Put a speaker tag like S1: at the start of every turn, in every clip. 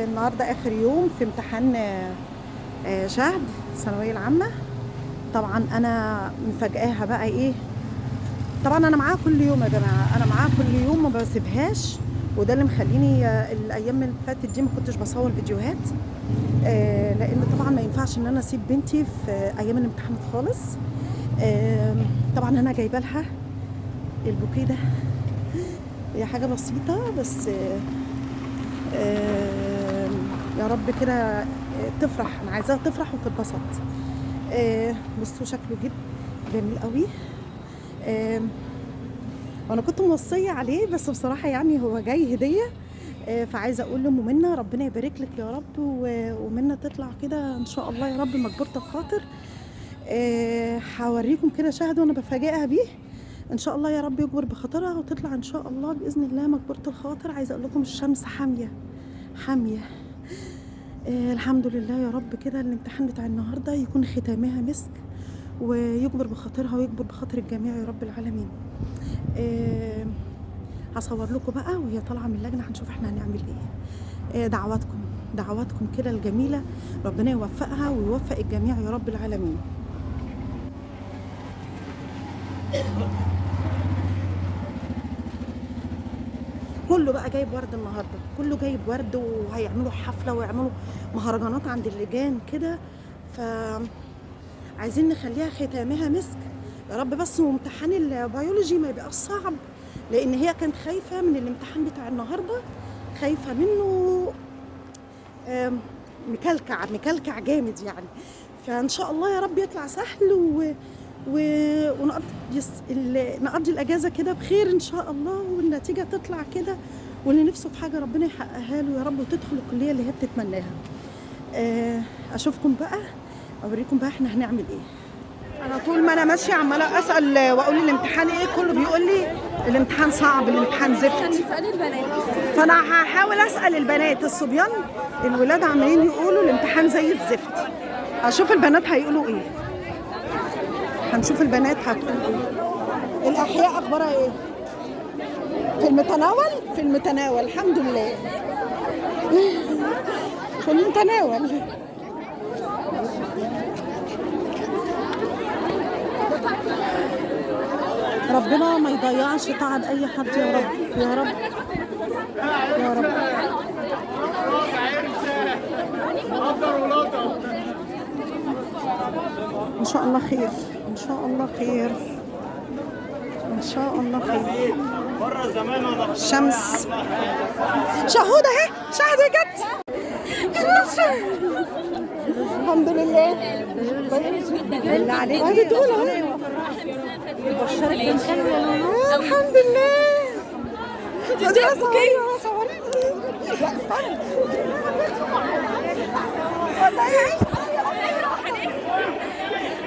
S1: النهارده اخر يوم في امتحان شهد الثانويه العامه. طبعا انا مفاجئاها بقى ايه. طبعا انا معاها كل يوم يا جماعه، انا معاها كل يوم ما بسيبهاش، وده اللي مخليني الايام اللي فاتت دي ما كنتش بصور فيديوهات، لان طبعا ما ينفعش ان انا اسيب بنتي في ايام الامتحانات خالص. طبعا انا جايبه لها البوكيه ده، هي حاجه بسيطه بس يا رب كده تفرح، انا عايزاها تفرح وتتبسط. بصوا شكله جميل قوي. وانا كنت موصيه عليه بس بصراحه يعني هو جاي هديه، فعايزه اقول لام منى ربنا يبارك لك يا رب، ومنى تطلع كده ان شاء الله يا رب مجبوره الخاطر. هوريكم كده شهد وانا بفاجئها بيه ان شاء الله يا رب يجبر بخاطرها وتطلع ان شاء الله باذن الله مجبوره الخاطر. عايزه اقول لكم الشمس حاميه حاميه. الحمد لله يا رب كده الامتحان بتاع النهارده يكون ختامها مسك، ويجبر بخاطرها ويجبر بخاطر الجميع يا رب العالمين. هصور لكم بقى وهي طالعه من اللجنه، هنشوف احنا هنعمل ايه. دعواتكم كده الجميله، ربنا يوفقها ويوفق الجميع يا رب العالمين. كله بقى جايب ورد النهارده، كله جايب ورد، وهيعملوا حفله ويعملوا مهرجانات عند اللجان كده، ف عايزين نخليها ختامها مسك يا رب. بس وامتحان البيولوجي ما يبقاش صعب، لان هي كانت خايفه من الامتحان بتاع النهارده، خايفه منه مكلكع جامد يعني. فان شاء الله يا رب يطلع سهل ونقضي الاجازه كده بخير ان شاء الله، والنتيجه تطلع كده، واللي نفسه في حاجه ربنا يحققها له يا رب، وتدخل الكليه اللي هي بتتمناها. اشوفكم بقى، اوريكم بقى احنا هنعمل ايه. انا طول ما انا ماشيه عماله اسال واقول الامتحان ايه، كله بيقول لي الامتحان صعب، الامتحان زفت. فانا هحاول اسال البنات الصبيان، الولاد عمالين يقولوا الامتحان زي الزفت. هشوف البنات هيقولوا ايه، هنشوف البنات هتقول ايه. الاحياء اخبارها ايه؟ في المتناول الحمد لله. في المتناول. ربنا ما يضيعش تعب اي حد يا رب يا رب يا رب. ان شاء الله خير، ان شاء الله خير، ان شاء الله خير. الشمس شهودة اهي، شهد جت. الحمد لله. بالله عليك بتقول اهو. الحمد لله. دي صوري. لا استنى.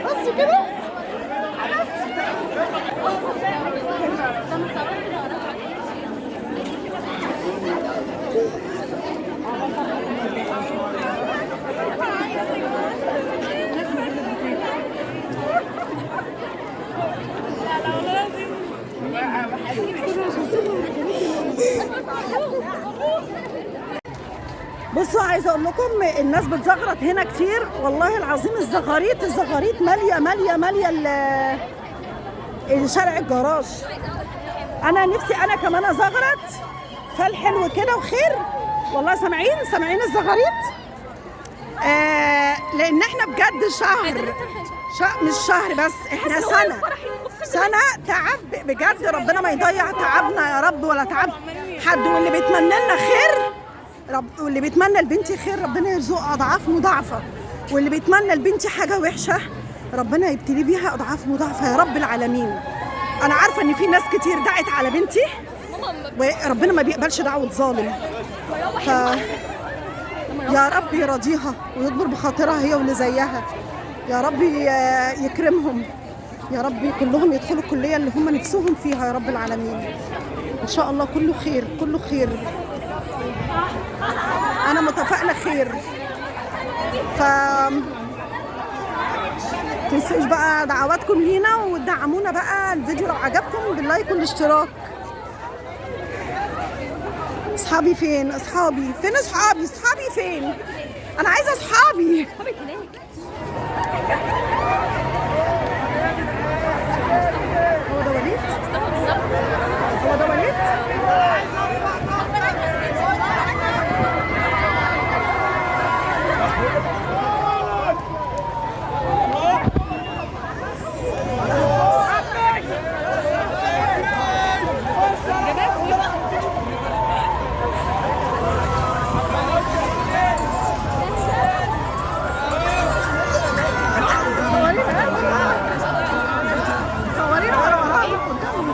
S1: بس كده. بصوا عايزه اقول لكم الناس بتزغرط هنا كتير والله العظيم. الزغاريط ماليه شارع الجراج. انا نفسي انا كمان ازغرط، فالحلو كده وخير والله. سامعين الزغاريط. لان احنا بجد مش شهر بس، احنا سنه تعب بجد. ربنا ما يضيع تعبنا يا رب ولا تعب حد، واللي بيتمنى لنا خير واللي بيتمنى لبنتي خير ربنا يرزقه اضعاف مضاعفه، واللي بيتمنى لبنتي حاجه وحشه ربنا يبتلي بيها اضعاف مضاعفه يا رب العالمين. انا عارفه ان في ناس كتير دعت على بنتي وربنا ما بيقبلش دعوه ظالم، ف يا رب يرضيها ويجبر بخاطرها هي واللي زيها، يا رب يكرمهم، يا رب كلهم يدخلوا الكليه اللي هم نفسهم فيها يا رب العالمين. ان شاء الله كله خير كله خير، انا متفائله خير. ف تنسوش بقى دعواتكم لينا، وتدعمونا بقى الفيديو لو عجبكم باللايك والاشتراك. اصحابي فين؟ اصحابي فين؟ اصحابي فين؟ انا عايزه اصحابي. هو ده وليد؟ هو ده وليد؟ صورينا ورا ورانا قدامنا.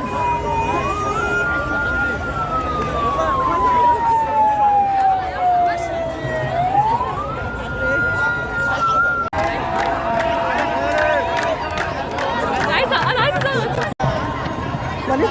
S2: انا عايزه
S1: وليد